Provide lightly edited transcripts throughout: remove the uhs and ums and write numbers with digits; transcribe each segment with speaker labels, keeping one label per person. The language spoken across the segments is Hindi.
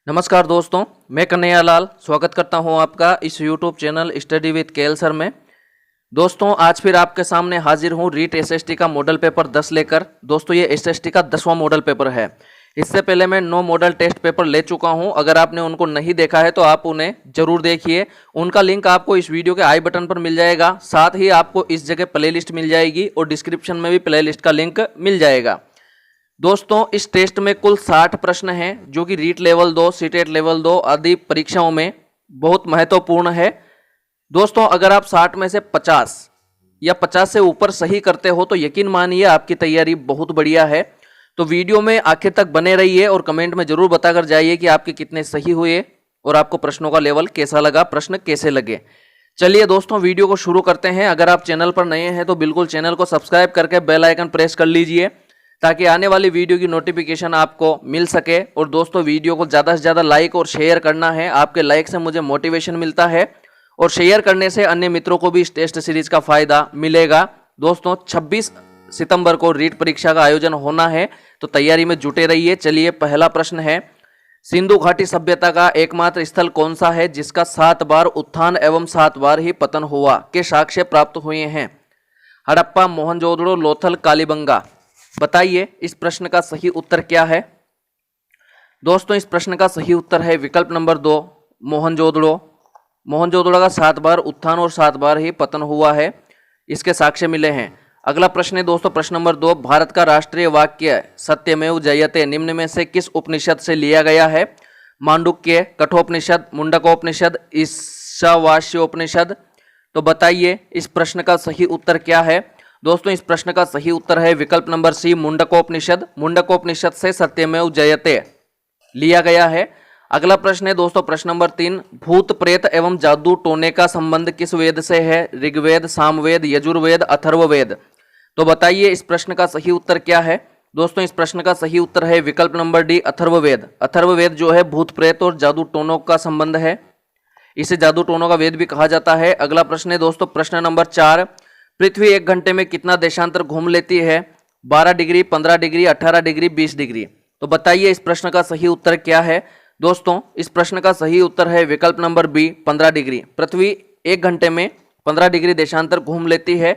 Speaker 1: नमस्कार दोस्तों, मैं कन्हैया लाल स्वागत करता हूं आपका इस YouTube channel study with KL sir में। दोस्तों आज फिर आपके सामने हाजिर हूं रीट एसएसटी का मॉडल पेपर 10 लेकर। दोस्तों ये एसएसटी का 10वां मॉडल पेपर है। इससे पहले मैं 9 मॉडल टेस्ट पेपर ले चुका हूं। अगर आपने उनको नहीं देखा है तो आप उन्हें जरूर देखिए। उनका लिंक आपको इस वीडियो के आई बटन पर मिल जाएगा। साथ ही आपको इस जगह प्लेलिस्ट मिल जाएगी और डिस्क्रिप्शन में भी प्लेलिस्ट का लिंक मिल जाएगा। दोस्तों इस टेस्ट में कुल 60 प्रश्न हैं जो कि रीट लेवल 2, सीटेट लेवल 2 आदि परीक्षाओं में बहुत महत्वपूर्ण है। दोस्तों अगर आप 60 में से 50 या 50 से ऊपर सही करते हो तो यकीन मानिए आपकी तैयारी बहुत बढ़िया है। तो वीडियो में आखिर तक बने रहिए और कमेंट में जरूर बताकर जाइए कि आपके कितने सही हुए और आपको प्रश्नों का लेवल कैसा लगा, प्रश्न कैसे लगे। चलिए दोस्तों वीडियो को शुरू करते हैं। अगर आप चैनल पर नए हैं तो बिल्कुल चैनल को सब्सक्राइब करके बेल आइकन प्रेस कर लीजिए ताकि आने वाली वीडियो की नोटिफिकेशन आपको मिल सके। और दोस्तों वीडियो को ज़्यादा से ज़्यादा लाइक और शेयर करना है। आपके लाइक से मुझे मोटिवेशन मिलता है और शेयर करने से अन्य मित्रों को भी इस टेस्ट सीरीज का फायदा मिलेगा। दोस्तों 26 सितंबर को रीट परीक्षा का आयोजन होना है तो तैयारी में जुटे रहिए। चलिए पहला प्रश्न है, सिंधु घाटी सभ्यता का एकमात्र स्थल कौन सा है जिसका 7 बार उत्थान एवं 7 बार ही पतन हुआ के साक्ष्य प्राप्त हुए हैं? हड़प्पा, मोहनजोदड़ो, लोथल, कालीबंगा। बताइए इस प्रश्न का सही उत्तर क्या है? दोस्तों इस प्रश्न का सही उत्तर है विकल्प नंबर 2, मोहनजोदड़ो। मोहनजोदड़ो का 7 बार उत्थान और 7 बार ही पतन हुआ है, इसके साक्ष्य मिले हैं। अगला प्रश्न है दोस्तों प्रश्न नंबर 2, भारत का राष्ट्रीय वाक्य सत्यमेव जयते निम्न में से किस उपनिषद से लिया गया है? मांडुक्य, कठोपनिषद, मुंडकोपनिषद, ईशावास्योपनिषद। तो बताइए इस प्रश्न का सही उत्तर क्या है? दोस्तों इस प्रश्न का सही उत्तर है विकल्प नंबर सी, मुंडकोपनिषद। मुंडकोपनिषद से सत्यमेव जयते लिया गया है। अगला प्रश्न है दोस्तों प्रश्न नंबर 3, भूत प्रेत एवं जादू टोने का संबंध किस वेद से है? ऋग्वेद, सामवेद, यजुर्वेद, अथर्ववेद। तो बताइए इस प्रश्न का सही उत्तर क्या है? दोस्तों इस प्रश्न का सही उत्तर है विकल्प नंबर डी, अथर्ववेद। अथर्ववेद जो है भूत प्रेत और जादू टोनों का संबंध है, इसे जादू टोनों का वेद भी कहा जाता है। अगला प्रश्न है दोस्तों प्रश्न नंबर 4, पृथ्वी 1 घंटे में कितना देशांतर घूम लेती है? 12 डिग्री, 15 डिग्री, 18 डिग्री, 20 डिग्री। तो बताइए इस प्रश्न का सही उत्तर क्या है? दोस्तों इस प्रश्न का सही उत्तर है विकल्प नंबर बी, 15 डिग्री। पृथ्वी 1 घंटे में 15 डिग्री देशांतर घूम लेती है।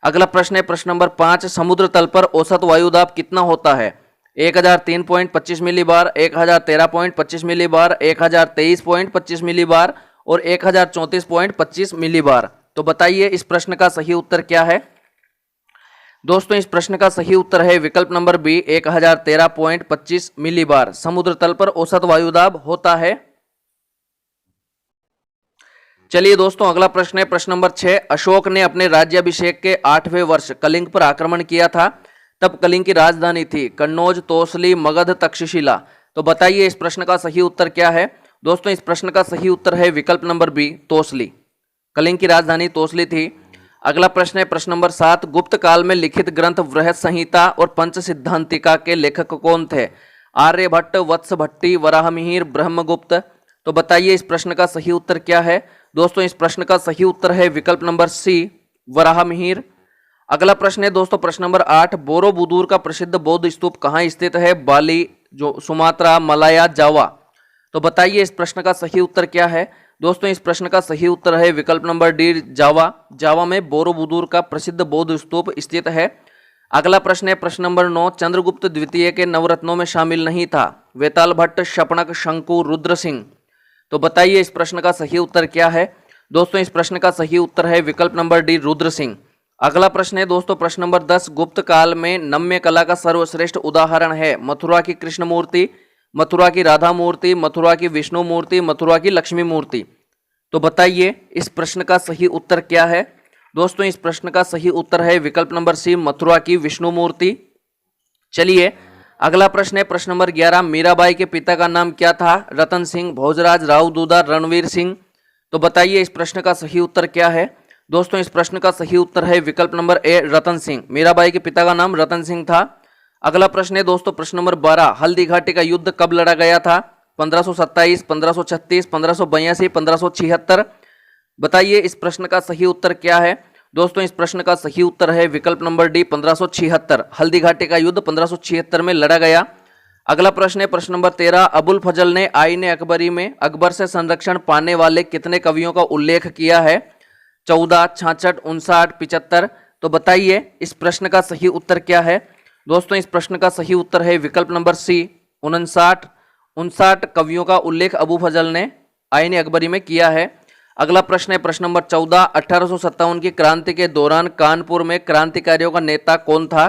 Speaker 1: अगला प्रश्न है प्रश्न नंबर 5, समुद्र तल पर औसत वायुदाब कितना होता है? 1003.25 मिलीबार, 1013.25 मिलीबार, 1023.25 मिलीबार और 1034.25 मिलीबार। तो बताइए इस प्रश्न का सही उत्तर क्या है? दोस्तों इस प्रश्न का सही उत्तर है विकल्प नंबर बी, 1013.25 मिलीबार समुद्र तल पर औसत वायुदाब होता है। चलिए दोस्तों अगला प्रश्न है प्रश्न नंबर 6, अशोक ने अपने राज्याभिषेक के 8वें वर्ष कलिंग पर आक्रमण किया था, तब कलिंग की राजधानी थी कन्नौज, तोसली, मगध, तक्षशिला। तो बताइए इस प्रश्न का सही उत्तर क्या है? दोस्तों इस प्रश्न का सही उत्तर है विकल्प नंबर बी, तोसली। कलिंग की राजधानी तोसली थी। अगला प्रश्न है प्रश्न नंबर 7, गुप्त काल में लिखित ग्रंथ बृहत संहिता और पंच सिद्धांतिका के लेखक कौन थे? आर्यभट्ट, वत्स भट्टी, वराहमिहिर, ब्रह्मगुप्त। तो बताइए इस प्रश्न का सही उत्तर क्या है? दोस्तों इस प्रश्न का सही उत्तर है विकल्प नंबर सी, वराहमिहिर। अगला प्रश्न है दोस्तों प्रश्न नंबर 8, बोरोबुदूर का प्रसिद्ध बौद्ध स्तूप कहाँ स्थित है? बाली, जो सुमात्रा, मलाया, जावा। तो बताइए इस प्रश्न का सही उत्तर क्या है? दोस्तों इस प्रश्न का सही उत्तर है विकल्प नंबर डी, जावा। जावा में बोरोबुदूर का प्रसिद्ध बौद्ध स्तूप स्थित है। अगला प्रश्न है प्रश्न नंबर 9, चंद्रगुप्त द्वितीय के नवरत्नों में शामिल नहीं था? वेताल भट्ट, शपनक, शंकु, रुद्र सिंह। तो बताइए इस प्रश्न का सही उत्तर क्या है? दोस्तों इस प्रश्न का सही उत्तर है विकल्प नंबर डी, रुद्र सिंह। अगला प्रश्न है दोस्तों प्रश्न नंबर 10, गुप्त काल में नम्य कला का सर्वश्रेष्ठ उदाहरण है? मथुरा की कृष्ण मूर्ति, मथुरा की राधा मूर्ति, मथुरा की विष्णु मूर्ति, मथुरा की लक्ष्मी मूर्ति। तो बताइए इस प्रश्न का सही उत्तर क्या है? दोस्तों इस प्रश्न का सही उत्तर है विकल्प नंबर सी, मथुरा की विष्णु मूर्ति। चलिए अगला प्रश्न है प्रश्न नंबर 11, मीराबाई के पिता का नाम क्या था? रतन सिंह, भोजराज, राव दूधा, रणवीर सिंह। तो बताइए इस प्रश्न का सही उत्तर क्या है? दोस्तों इस प्रश्न का सही उत्तर है विकल्प नंबर ए, रतन सिंह। मीराबाई के पिता का नाम रतन सिंह था। अगला प्रश्न है दोस्तों प्रश्न नंबर 12, हल्दी घाटी का युद्ध कब लड़ा गया था? 1527, 1536, 1582, 1576। बताइए इस प्रश्न का सही उत्तर क्या है? दोस्तों इस प्रश्न का सही उत्तर है विकल्प नंबर डी, 1576। हल्दी घाटी का युद्ध 1576 में लड़ा गया। अगला प्रश्न है प्रश्न नंबर 13, अबुल फजल ने आईने अकबरी में अकबर से संरक्षण पाने वाले कितने कवियों का उल्लेख किया है? 14, 66, 59, 75। तो बताइए इस प्रश्न का सही उत्तर क्या है? दोस्तों इस प्रश्न का सही उत्तर है विकल्प नंबर सी, 59। 59 कवियों का उल्लेख अबू फजल ने आईने अकबरी में किया है। अगला प्रश्न है प्रश्न नंबर 14, 1857 की क्रांति के दौरान कानपुर में क्रांतिकारियों का नेता कौन था?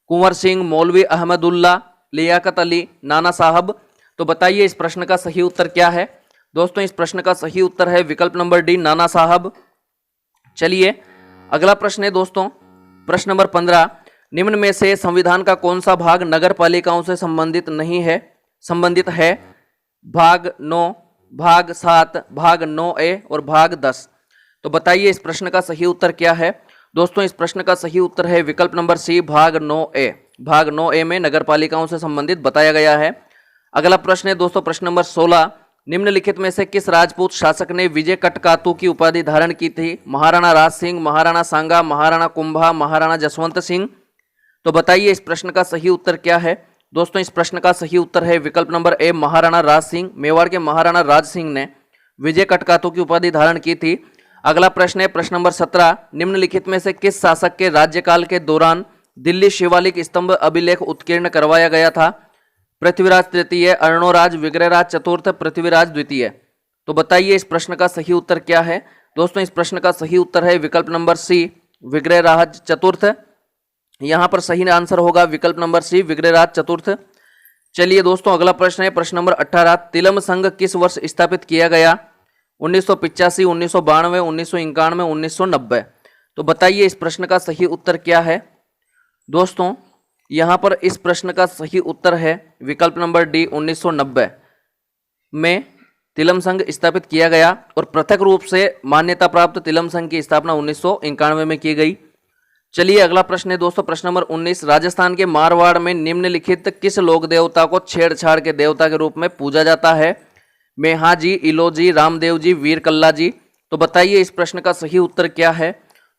Speaker 1: कुंवर सिंह, मौलवी अहमदुल्ला, लियाकत अली, नाना साहब। तो बताइए इस प्रश्न का सही उत्तर क्या है? दोस्तों इस प्रश्न का सही उत्तर है विकल्प नंबर डी, नाना साहब। चलिए अगला प्रश्न है दोस्तों प्रश्न नंबर 15, निम्न में से संविधान का कौन सा भाग नगर पालिकाओं से संबंधित है? भाग 9, भाग 7, भाग 9A और भाग 10। तो बताइए इस प्रश्न का सही उत्तर क्या है? दोस्तों इस प्रश्न का सही उत्तर है विकल्प नंबर सी, भाग 9A। भाग 9A में नगर पालिकाओं से संबंधित बताया गया है। अगला प्रश्न है दोस्तों प्रश्न नंबर 16, निम्नलिखित में से किस राजपूत शासक ने विजय कटकातू की उपाधि धारण की थी? महाराणा राज सिंह, महाराणा सांगा, महाराणा कुंभा, महाराणा जसवंत सिंह। तो बताइए इस प्रश्न का सही उत्तर क्या है? दोस्तों इस प्रश्न का सही उत्तर है विकल्प नंबर ए, महाराणा राज सिंह। मेवाड़ के महाराणा राज सिंह ने विजय कटकातू की उपाधि धारण की थी। अगला प्रश्न है प्रश्न नंबर 17, निम्नलिखित में से किस शासक के राज्यकाल के दौरान दिल्ली शिवालिक स्तंभ अभिलेख उत्कीर्ण करवाया गया था? पृथ्वीराज तृतीय, अर्णोराज, विग्रहराज चतुर्थ, पृथ्वीराज द्वितीय। तो बताइए इस प्रश्न का सही उत्तर क्या है? दोस्तों इस प्रश्न का सही उत्तर है विकल्प नंबर सी, विग्रहराज चतुर्थ। यहां पर सही आंसर होगा विकल्प नंबर सी, विग्रहराज चतुर्थ। चलिए दोस्तों अगला प्रश्न है प्रश्न नंबर 18, तिलम संघ किस वर्ष स्थापित किया गया? 1985, 1992, 1991, 1990। तो बताइए इस प्रश्न का सही उत्तर क्या है? दोस्तों यहां पर इस प्रश्न का सही उत्तर है विकल्प नंबर डी, 1990 में तिलम संघ स्थापित किया गया और पृथक रूप से मान्यता प्राप्त तिलम संघ की स्थापना 1991 में की गई। चलिए अगला प्रश्न है दोस्तों प्रश्न नंबर 19, राजस्थान के मारवाड़ में निम्नलिखित किस लोक देवता को छेड़छाड़ के देवता के रूप में पूजा जाता है? मेहाजी, इलोजी, रामदेव जी, वीर कल्ला जी। तो बताइए इस प्रश्न का सही उत्तर क्या है?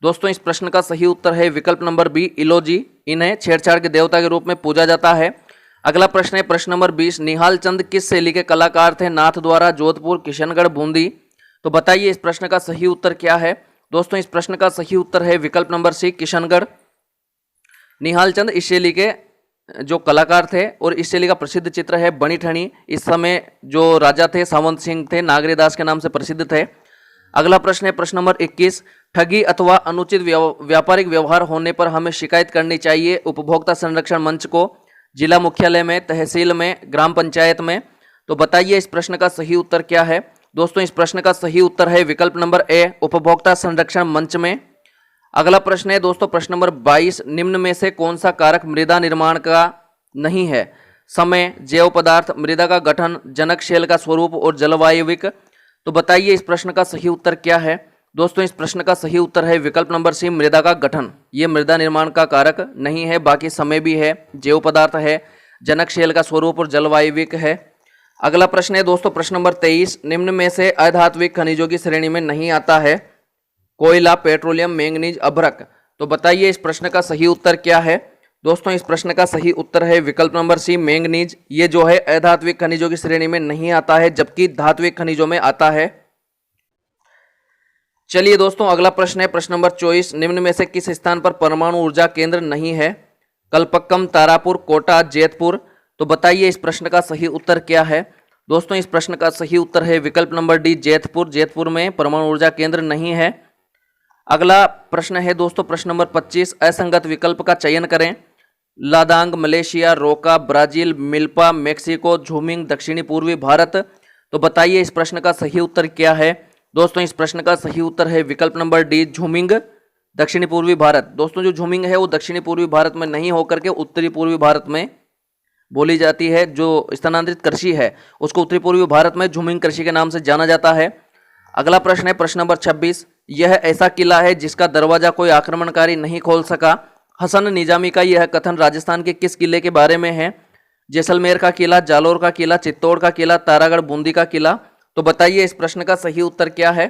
Speaker 1: दोस्तों इस प्रश्न का सही उत्तर है विकल्प नंबर बी, इलोजी। इन्हें छेड़छाड़ के देवता के रूप में पूजा जाता है। अगला प्रश्न है प्रश्न नंबर 20, निहाल चंद किस शैली के कलाकार थे? नाथ द्वारा, जोधपुर, किशनगढ़, बूंदी। तो बताइए इस प्रश्न का सही उत्तर क्या है? दोस्तों इस प्रश्न का सही उत्तर है विकल्प नंबर सी, किशनगढ़। निहाल चंद इस शैली के जो कलाकार थे और इस शैली का प्रसिद्ध चित्र है बनी ठनी। इस समय जो राजा थे सावंत सिंह थे, नागरीदास के नाम से प्रसिद्ध थे। अगला प्रश्न है प्रश्न नंबर 21, ठगी अथवा अनुचित व्यापारिक व्यवहार होने पर हमें शिकायत करनी चाहिए उपभोक्ता संरक्षण मंच को, जिला मुख्यालय में, तहसील में, ग्राम पंचायत में। तो बताइए इस प्रश्न का सही उत्तर क्या है? दोस्तों इस प्रश्न का सही उत्तर है विकल्प नंबर ए, उपभोक्ता संरक्षण मंच में। अगला प्रश्न है दोस्तों प्रश्न नंबर 22, निम्न में से कौन सा कारक मृदा निर्माण का नहीं है? समय, जैव पदार्थ, मृदा का गठन, जनक शैल का स्वरूप और जलवायविक। तो बताइए इस प्रश्न का सही उत्तर क्या है? दोस्तों इस प्रश्न का सही उत्तर है विकल्प नंबर सी, मृदा का गठन। ये मृदा निर्माण का कारक नहीं है, बाकी समय भी है, जैव पदार्थ है, जनक शैल का स्वरूप और जलवायविक है। अगला प्रश्न है दोस्तों प्रश्न नंबर 23, निम्न में से अधात्विक खनिजों की श्रेणी में नहीं आता है? कोयला, पेट्रोलियम, मैंगनीज, अभ्रक। तो बताइए इस प्रश्न का सही उत्तर क्या है? दोस्तों इस प्रश्न का सही उत्तर है विकल्प नंबर सी, मैंगनीज। ये जो है अधात्विक खनिजों की श्रेणी में नहीं आता है, जबकि धात्विक खनिजों में आता है। चलिए दोस्तों अगला प्रश्न है प्रश्न नंबर 24, निम्न में से किस स्थान पर परमाणु ऊर्जा केंद्र नहीं है? कलपक्कम, तारापुर, कोटा, जैतपुर। तो बताइए इस प्रश्न का सही उत्तर क्या है? दोस्तों इस प्रश्न का सही उत्तर है विकल्प नंबर डी, जैतपुर। जैतपुर में परमाणु ऊर्जा केंद्र नहीं है। अगला प्रश्न है दोस्तों प्रश्न नंबर 25, असंगत विकल्प का चयन करें। लादांग, मलेशिया, रोका, ब्राजील, मिल्पा, मेक्सिको, झूमिंग, दक्षिणी पूर्वी भारत। तो बताइए इस प्रश्न का सही उत्तर क्या है? दोस्तों इस प्रश्न का सही उत्तर है विकल्प नंबर डी, झूमिंग, दक्षिणी पूर्वी भारत। दोस्तों जो झूमिंग है वो दक्षिणी पूर्वी भारत में नहीं होकर के उत्तरी पूर्वी भारत में बोली जाती है। जो स्थानांतरित कृषि है उसको उत्तरी पूर्वी भारत में झूमिंग कृषि के नाम से जाना जाता है। अगला प्रश्न है प्रश्न नंबर 26, यह ऐसा किला है जिसका दरवाजा कोई आक्रमणकारी नहीं खोल सका। हसन निजामी का यह कथन राजस्थान के किस किले के बारे में है? जैसलमेर का किला, जालोर का किला, चित्तौड़ का किला, तारागढ़ बूंदी का किला। तो बताइए इस प्रश्न का सही उत्तर क्या है?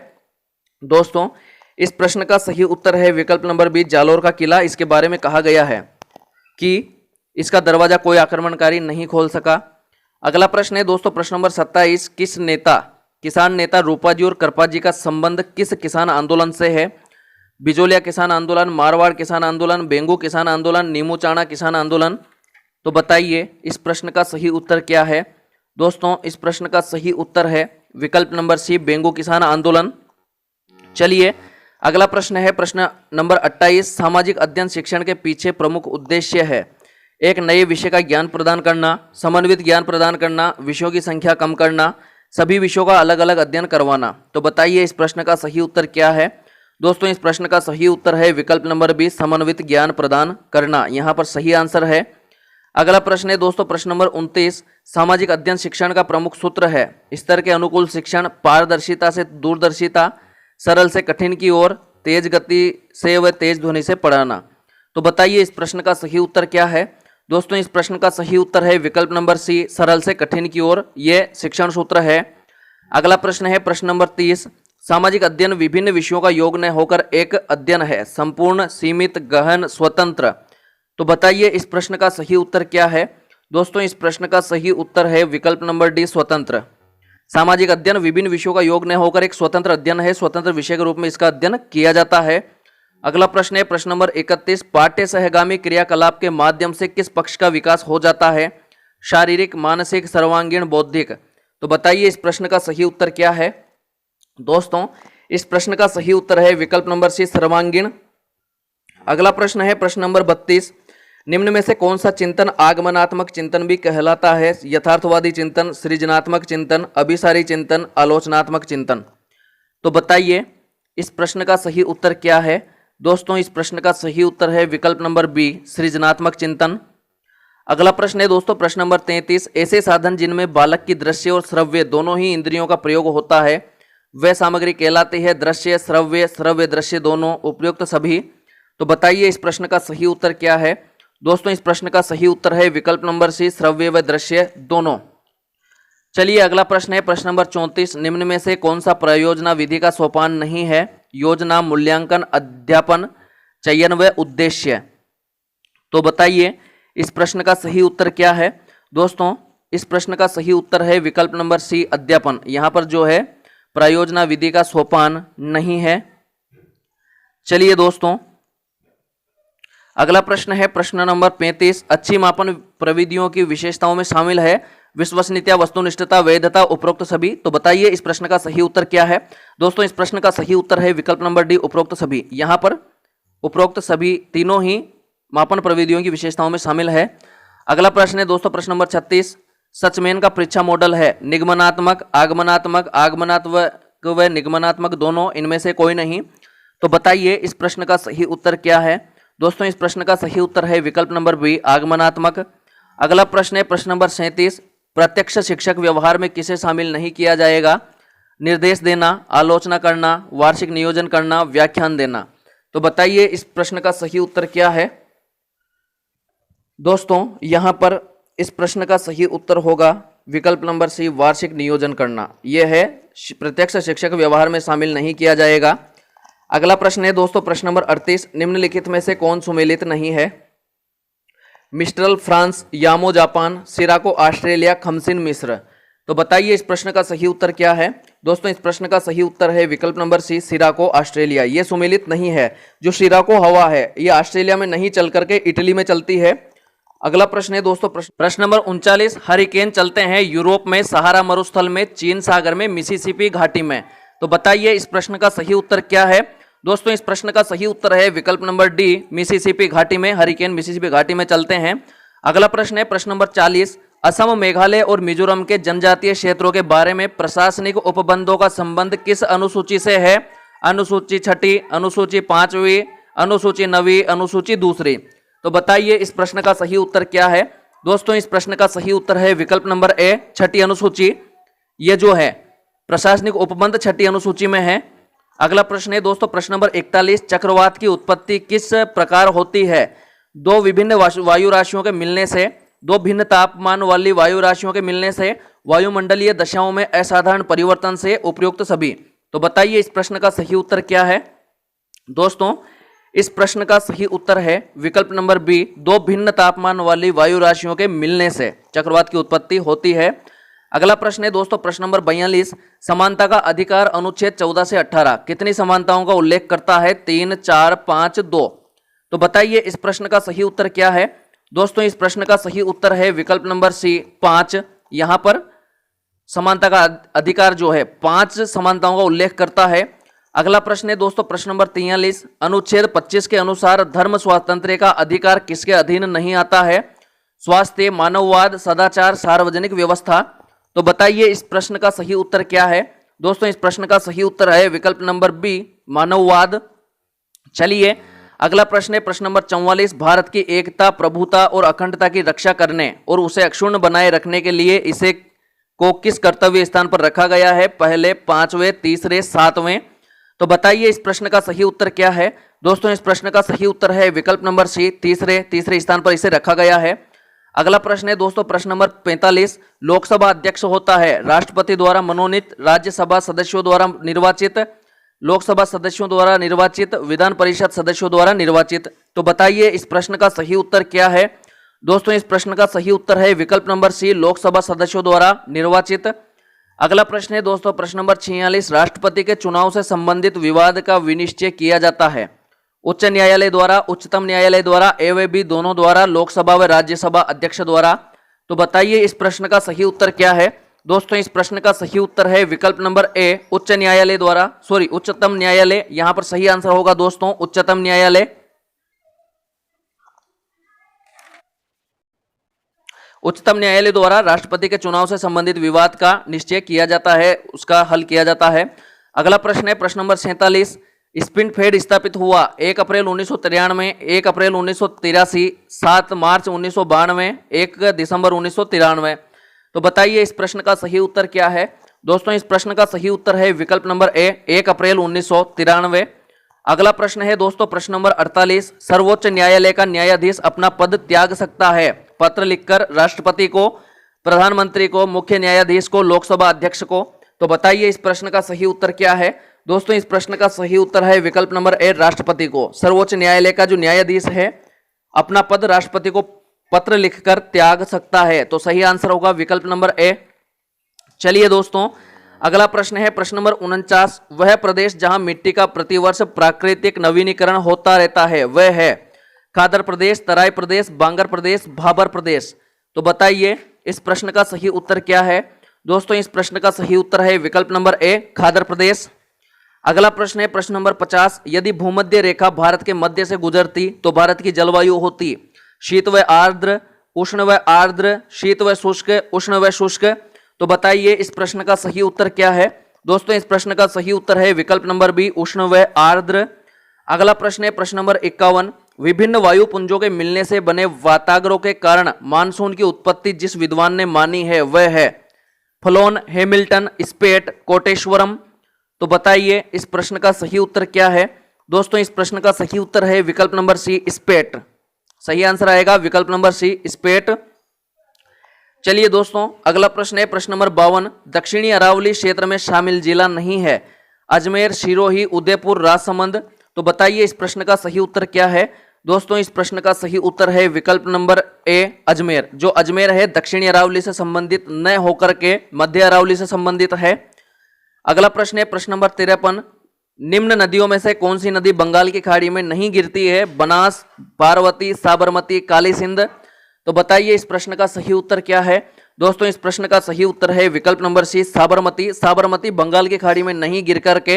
Speaker 1: दोस्तों इस प्रश्न का सही उत्तर है विकल्प नंबर बी, जालोर का किला। इसके बारे में कहा गया है कि इसका दरवाजा कोई आक्रमणकारी नहीं खोल सका। अगला प्रश्न है दोस्तों प्रश्न नंबर 27, किसान नेता रूपाजी और कृपाजी का संबंध किस किसान आंदोलन से है? बिजोलिया किसान आंदोलन, मारवाड़ किसान आंदोलन, बेंगू किसान आंदोलन, नीमूचाणा किसान आंदोलन। तो बताइए इस प्रश्न का सही उत्तर क्या है? दोस्तों इस प्रश्न का सही उत्तर है विकल्प नंबर सी, बेंगू किसान आंदोलन। चलिए अगला प्रश्न है प्रश्न नंबर 28, सामाजिक अध्ययन शिक्षण के पीछे प्रमुख उद्देश्य है? एक नए विषय का ज्ञान प्रदान करना, समन्वित ज्ञान प्रदान करना, विषयों की संख्या कम करना, सभी विषयों का अलग अलग अध्ययन करवाना। तो बताइए इस प्रश्न का सही उत्तर क्या है? दोस्तों इस प्रश्न का सही उत्तर है विकल्प नंबर बी, समन्वित ज्ञान प्रदान करना। यहां पर सही आंसर है। अगला प्रश्न है दोस्तों प्रश्न नंबर 29, सामाजिक अध्ययन शिक्षण का प्रमुख सूत्र है? स्तर के अनुकूल शिक्षण, पारदर्शिता से दूरदर्शिता, सरल से कठिन की ओर, तेज गति से व तेज ध्वनि से पढ़ाना। तो बताइए इस प्रश्न का सही उत्तर क्या है? दोस्तों इस प्रश्न का सही उत्तर है विकल्प नंबर सी, सरल से कठिन की ओर। यह शिक्षण सूत्र है। अगला प्रश्न है प्रश्न नंबर 30, सामाजिक अध्ययन विभिन्न विषयों का योग न होकर एक अध्ययन है, संपूर्ण, सीमित, गहन, स्वतंत्र। तो बताइए इस प्रश्न का सही उत्तर क्या है? दोस्तों इस प्रश्न का सही उत्तर है विकल्प नंबर डी, स्वतंत्र। सामाजिक अध्ययन विभिन्न विषयों का योग न होकर एक स्वतंत्र अध्ययन है, स्वतंत्र विषय के रूप में इसका अध्ययन किया जाता है। अगला प्रश्न है प्रश्न नंबर 31, पाठ्य सहगामी क्रियाकलाप के माध्यम से किस पक्ष का विकास हो जाता है? शारीरिक, मानसिक, सर्वांगीण, बौद्धिक। तो बताइए इस प्रश्न का सही उत्तर क्या है? दोस्तों इस प्रश्न का सही उत्तर है विकल्प नंबर सी, सर्वांगीण। अगला प्रश्न है प्रश्न नंबर 32, निम्न में से कौन सा चिंतन आगमनात्मक चिंतन भी कहलाता है? यथार्थवादी चिंतन, सृजनात्मक चिंतन, अभिसारी चिंतन, आलोचनात्मक चिंतन। तो बताइए इस प्रश्न का सही उत्तर क्या है? दोस्तों इस प्रश्न का सही उत्तर है विकल्प नंबर बी, सृजनात्मक चिंतन। अगला प्रश्न है दोस्तों प्रश्न नंबर 33, ऐसे साधन जिनमें बालक की दृश्य और श्रव्य दोनों ही इंद्रियों का प्रयोग होता है वह सामग्री कहलाती है? दृश्य, श्रव्य, श्रव्य दृश्य दोनों, उपयुक्त सभी। तो बताइए इस प्रश्न का सही उत्तर क्या है? दोस्तों इस प्रश्न का सही उत्तर है विकल्प नंबर सी, श्रव्य व दृश्य दोनों। चलिए अगला प्रश्न है प्रश्न नंबर 34, निम्न में से कौन सा प्रयोजना विधि का सोपान नहीं है? योजना, मूल्यांकन, अध्यापन, चयन व उद्देश्य। तो बताइए इस प्रश्न का सही उत्तर क्या है? दोस्तों इस प्रश्न का सही उत्तर है विकल्प नंबर सी, अध्यापन। यहां पर जो है प्रयोजना विधि का सोपान नहीं है। चलिए दोस्तों अगला प्रश्न है प्रश्न नंबर 35, अच्छी मापन प्रविधियों की विशेषताओं में शामिल है विश्वसनीयता, वस्तुनिष्ठता, वैधता, उपरोक्त सभी। तो बताइए इस प्रश्न का सही उत्तर क्या है? दोस्तों इस प्रश्न का सही उत्तर है विकल्प नंबर डी, उपरोक्त सभी। यहां पर उपरोक्त सभी तीनों ही मापन प्रविधियों की विशेषताओं में शामिल है। अगला प्रश्न है दोस्तों प्रश्न नंबर 36, सचमेन का परीक्षा मॉडल है निगमनात्मक, आगमनात्मक, आगमनात्मक व निगमनात्मक दोनों, इनमें से कोई नहीं। तो बताइए इस प्रश्न का सही उत्तर क्या है? दोस्तों इस प्रश्न का सही उत्तर है विकल्प नंबर बी, आगमनात्मक। अगला प्रश्न है प्रश्न नंबर 37, प्रत्यक्ष शिक्षक व्यवहार में किसे शामिल नहीं किया जाएगा? निर्देश देना, आलोचना करना, वार्षिक नियोजन करना, व्याख्यान देना। तो बताइए इस प्रश्न का सही उत्तर क्या है? दोस्तों यहां पर इस प्रश्न का सही उत्तर होगा विकल्प नंबर सी, वार्षिक नियोजन करना। यह है प्रत्यक्ष शिक्षक व्यवहार में शामिल नहीं किया जाएगा। अगला प्रश्न है दोस्तों प्रश्न नंबर 38, निम्नलिखित में से कौन सुमेलित नहीं है? मिस्ट्रल फ्रांस, यामो जापान, सिराको ऑस्ट्रेलिया, खमसिन मिस्र। तो बताइए इस प्रश्न का सही उत्तर क्या है? दोस्तों इस प्रश्न का सही उत्तर है विकल्प नंबर सी, सिराको ऑस्ट्रेलिया। ये सुमेलित नहीं है। जो सिराको हवा है ये ऑस्ट्रेलिया में नहीं चल करके इटली में चलती है। अगला प्रश्न है दोस्तों प्रश्न नंबर 39, हरिकेन चलते हैं यूरोप में, सहारा मरुस्थल में, चीन सागर में, मिसिसिपी घाटी में। तो बताइए इस प्रश्न का सही उत्तर क्या है? दोस्तों इस प्रश्न का सही उत्तर है विकल्प नंबर डी, मिसिसिपी घाटी में। हरिकेन मिसिसिपी घाटी में चलते हैं। अगला प्रश्न है प्रश्न नंबर 40, असम, मेघालय और मिजोरम के जनजातीय क्षेत्रों के बारे में प्रशासनिक उपबंधों का संबंध किस अनुसूची से है? अनुसूची 6, अनुसूची 5वीं, अनुसूची 9वीं, अनुसूची 2। तो बताइए इस प्रश्न का सही उत्तर क्या है? दोस्तों इस प्रश्न का सही उत्तर है विकल्प नंबर ए, 6ठी अनुसूची। ये जो है प्रशासनिक उपबंध 6ठी अनुसूची में है। अगला प्रश्न है दोस्तों प्रश्न नंबर 41, चक्रवात की उत्पत्ति किस प्रकार होती है? दो विभिन्न वायु राशियों के मिलने से, दो भिन्न तापमान वाली वायु राशियों के मिलने से, वायुमंडलीय दशाओं में असाधारण परिवर्तन से, उपयुक्त सभी। तो बताइए इस प्रश्न का सही उत्तर क्या है? दोस्तों इस प्रश्न का सही उत्तर है विकल्प नंबर बी, दो भिन्न तापमान वाली वायु राशियों के मिलने से चक्रवात की उत्पत्ति होती है। अगला प्रश्न है दोस्तों प्रश्न नंबर 42, समानता का अधिकार अनुच्छेद 14 से 18 कितनी समानताओं का उल्लेख करता है? 3, 4, 5, 2। तो बताइए इस प्रश्न का सही उत्तर क्या है? दोस्तों इस प्रश्न का सही उत्तर है विकल्प नंबर सी, 5। यहां पर समानता का अधिकार जो है 5 समानताओं का उल्लेख करता है। अगला प्रश्न है दोस्तों प्रश्न नंबर 43, अनुच्छेद 25 के अनुसार धर्म स्वातंत्र्य का अधिकार किसके अधीन नहीं आता है? स्वास्थ्य, मानववाद, सदाचार, सार्वजनिक व्यवस्था। तो बताइए इस प्रश्न का सही उत्तर क्या है? दोस्तों इस प्रश्न का सही उत्तर है विकल्प नंबर बी, मानववाद। चलिए अगला प्रश्न है प्रश्न नंबर 44, भारत की एकता, प्रभुता और अखंडता की रक्षा करने और उसे अक्षुण्ण बनाए रखने के लिए इसे को किस कर्तव्य स्थान पर रखा गया है? पहले, 5वें, तीसरे, 7वें। तो बताइए इस प्रश्न का सही उत्तर क्या है? दोस्तों इस प्रश्न का सही उत्तर है विकल्प नंबर सी, तीसरे स्थान पर इसे रखा गया है। अगला प्रश्न है दोस्तों प्रश्न नंबर 45, लोकसभा अध्यक्ष होता है राष्ट्रपति द्वारा मनोनीत, राज्यसभा सदस्यों द्वारा निर्वाचित, लोकसभा सदस्यों द्वारा निर्वाचित, विधान परिषद सदस्यों द्वारा निर्वाचित। तो बताइए इस प्रश्न का सही उत्तर क्या है? दोस्तों इस प्रश्न का सही उत्तर है विकल्प नंबर सी, लोकसभा सदस्यों द्वारा निर्वाचित। अगला प्रश्न है दोस्तों प्रश्न नंबर 46, राष्ट्रपति के चुनाव से संबंधित विवाद का विनिश्चय किया जाता है उच्च न्यायालय द्वारा, उच्चतम न्यायालय द्वारा, ए व बी दोनों द्वारा, लोकसभा व राज्यसभा अध्यक्ष द्वारा। तो बताइए इस प्रश्न का सही उत्तर क्या है? दोस्तों इस प्रश्न का सही उत्तर है विकल्प नंबर ए, उच्च न्यायालय द्वारा, उच्चतम न्यायालय। यहां पर सही आंसर होगा दोस्तों उच्चतम न्यायालय। उच्चतम न्यायालय द्वारा राष्ट्रपति के चुनाव से संबंधित विवाद का निश्चय किया जाता है, उसका हल किया जाता है। अगला प्रश्न है प्रश्न नंबर 47, स्पिनफेड स्थापित हुआ 1 अप्रैल 1993, 1 अप्रैल 1983, 7 मार्च 1992, 1 दिसंबर 1993। तो बताइए इस प्रश्न का सही उत्तर क्या है? दोस्तों इस प्रश्न का सही उत्तर है विकल्प नंबर ए, 1 अप्रैल 1993। अगला प्रश्न है दोस्तों प्रश्न नंबर 48, सर्वोच्च न्यायालय का न्यायाधीश अपना पद त्याग सकता है पत्र लिखकर राष्ट्रपति को, प्रधानमंत्री को, मुख्य न्यायाधीश को, लोकसभा अध्यक्ष को। तो बताइए इस प्रश्न का सही उत्तर क्या है? दोस्तों इस प्रश्न का सही उत्तर है विकल्प नंबर ए, राष्ट्रपति को। सर्वोच्च न्यायालय का जो न्यायाधीश है अपना पद राष्ट्रपति को पत्र लिखकर त्याग सकता है। तो सही आंसर होगा विकल्प नंबर ए। चलिए दोस्तों अगला प्रश्न है प्रश्न नंबर 49, वह प्रदेश जहां मिट्टी का प्रतिवर्ष प्राकृतिक नवीनीकरण होता रहता है वह है खादर प्रदेश, तराई प्रदेश, बांगर प्रदेश, भाबर प्रदेश। तो बताइए इस प्रश्न का सही उत्तर क्या है? दोस्तों इस प्रश्न का सही उत्तर है विकल्प नंबर ए, खादर प्रदेश। अगला प्रश्न है प्रश्न नंबर 50, यदि भूमध्य रेखा भारत के मध्य से गुजरती तो भारत की जलवायु होती शीत व आर्द्र, उष्ण व आर्द्र, शीत व शुष्क, उष्ण व शुष्क। तो बताइए इस प्रश्न का सही उत्तर क्या है? दोस्तों इस प्रश्न का सही उत्तर है विकल्प नंबर बी, उष्ण व आर्द्र। अगला प्रश्न है प्रश्न नंबर 51, विभिन्न वायुपुंजों के मिलने से बने वाताग्रों के कारण मानसून की उत्पत्ति जिस विद्वान ने मानी है वह है फ्लोन, हैमिल्टन, स्पेट, कोटेश्वरम। तो बताइए इस प्रश्न का सही उत्तर क्या है? दोस्तों इस प्रश्न का सही उत्तर है विकल्प नंबर सी, स्पेट। सही आंसर आएगा विकल्प नंबर सी, स्पेट। चलिए दोस्तों अगला प्रश्न है प्रश्न नंबर 52, दक्षिणी अरावली क्षेत्र में शामिल जिला नहीं है अजमेर, सिरोही, उदयपुर, राजसमंद। तो बताइए इस प्रश्न का सही उत्तर क्या है? दोस्तों इस प्रश्न का सही उत्तर है विकल्प नंबर ए, अजमेर। जो अजमेर है दक्षिणी अरावली से संबंधित न होकर के मध्य अरावली से संबंधित है। अगला प्रश्न है प्रश्न नंबर 53, निम्न नदियों में से कौन सी नदी बंगाल की खाड़ी में नहीं गिरती है? बनास, पार्वती, साबरमती, काली सिंध। तो बताइए इस प्रश्न का सही उत्तर क्या है? दोस्तों इस प्रश्न का सही उत्तर है विकल्प नंबर सी, साबरमती। साबरमती बंगाल की खाड़ी में नहीं गिर करके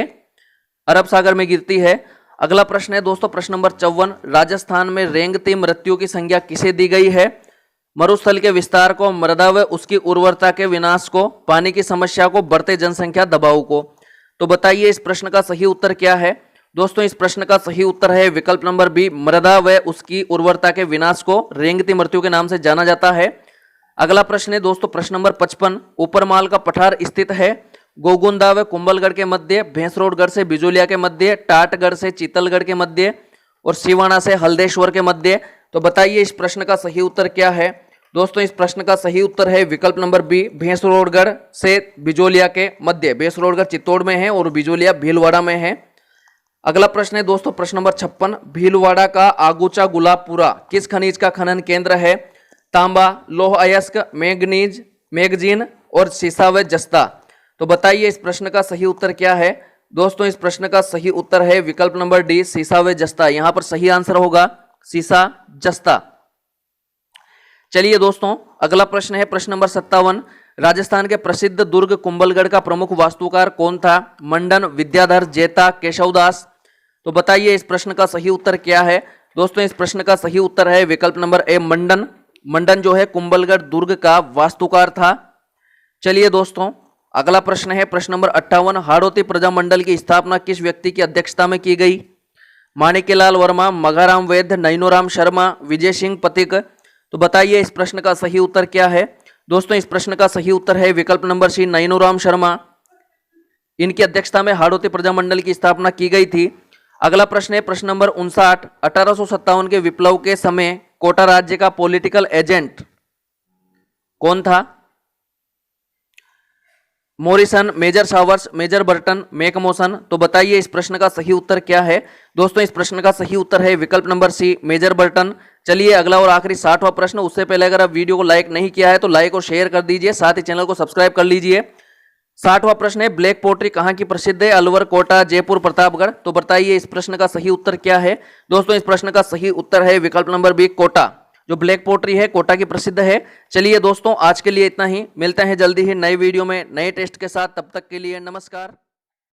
Speaker 1: अरब सागर में गिरती है। अगला प्रश्न है दोस्तों प्रश्न नंबर 54, राजस्थान में रेंगती मृत्यु की संज्ञा किसे दी गई है? मरुस्थल के विस्तार को, मृदा व उसकी उर्वरता के विनाश को, पानी की समस्या को, बढ़ते जनसंख्या दबाव को। तो बताइए इस प्रश्न का सही उत्तर क्या है? दोस्तों इस प्रश्न का सही उत्तर है विकल्प नंबर बी, मृदा व उसकी उर्वरता के विनाश को रेंगती मृत्यु के नाम से जाना जाता है। अगला प्रश्न है दोस्तों प्रश्न नंबर 55, ऊपरमाल का पठार स्थित है गोगुंदा व कुंभलगढ़ के मध्य, भैंसरोडगढ़ से बिजोलिया के मध्य, टाटगढ़ से चीतलगढ़ के मध्य और सिवाना से हल्देश्वर के मध्य। तो बताइए इस प्रश्न का सही उत्तर क्या है? दोस्तों इस प्रश्न का सही उत्तर है विकल्प नंबर बी, भैंसरोडगढ़ से बिजोलिया के मध्य। भैंसरोडगढ़ चित्तौड़ में है और बिजोलिया भीलवाड़ा में है। अगला प्रश्न है दोस्तों प्रश्न नंबर 56, भीलवाड़ा का आगूचा गुलाबपुरा किस खनिज का खनन केंद्र है? तांबा, लौह अयस्क, मैग्नीज, मैगजीन और सीसा व जस्ता। तो बताइए इस प्रश्न का सही उत्तर क्या है? दोस्तों इस प्रश्न का सही उत्तर है विकल्प नंबर डी, सीसा व जस्ता। यहां पर सही आंसर होगा सीसा जस्ता। चलिए दोस्तों अगला प्रश्न है प्रश्न नंबर 57, राजस्थान के प्रसिद्ध दुर्ग कुंभलगढ़ का प्रमुख वास्तुकार कौन था? मंडन, विद्याधर, जेता, केशवदास। तो बताइए इस प्रश्न का सही उत्तर क्या है? दोस्तों इस प्रश्न का सही उत्तर है विकल्प नंबर ए, मंडन। मंडन जो है कुंभलगढ़ दुर्ग का वास्तुकार था। चलिए दोस्तों अगला प्रश्न है प्रश्न नंबर 58, हाड़ौती प्रजामंडल की स्थापना किस व्यक्ति की अध्यक्षता में की गई? माणिक्यलाल वर्मा, मघाराम वैद्य, नैनोराम शर्मा, विजय सिंह पथिक। तो बताइए इस प्रश्न का सही उत्तर क्या है? दोस्तों इस प्रश्न का सही उत्तर है विकल्प नंबर सी, नैनोराम शर्मा। इनकी अध्यक्षता में हाड़ौती प्रजामंडल की स्थापना की गई थी। अगला प्रश्न है प्रश्न नंबर 59, 1857 के विप्लव के समय कोटा राज्य का पॉलिटिकल एजेंट कौन था? मॉरिसन, मेजर सावर्स, मेजर बर्टन, मैकमोसन। तो बताइए इस प्रश्न का सही उत्तर क्या है? दोस्तों इस प्रश्न का सही उत्तर है विकल्प नंबर सी, मेजर बर्टन। चलिए अगला और आखिरी 60वां प्रश्न। उससे पहले अगर आप वीडियो को लाइक नहीं किया है तो लाइक और शेयर कर दीजिए, साथ ही चैनल को सब्सक्राइब कर लीजिए। 60वां प्रश्न है ब्लैक पोट्री कहाँ की प्रसिद्ध है? अलवर, कोटा, जयपुर, प्रतापगढ़। तो बताइए इस प्रश्न का सही उत्तर क्या है? दोस्तों इस प्रश्न का सही उत्तर है विकल्प नंबर बी, कोटा। जो ब्लैक पोट्री है कोटा की प्रसिद्ध है। चलिए दोस्तों आज के लिए इतना ही, मिलते हैं जल्दी ही नए वीडियो में नए टेस्ट के साथ। तब तक के लिए नमस्कार।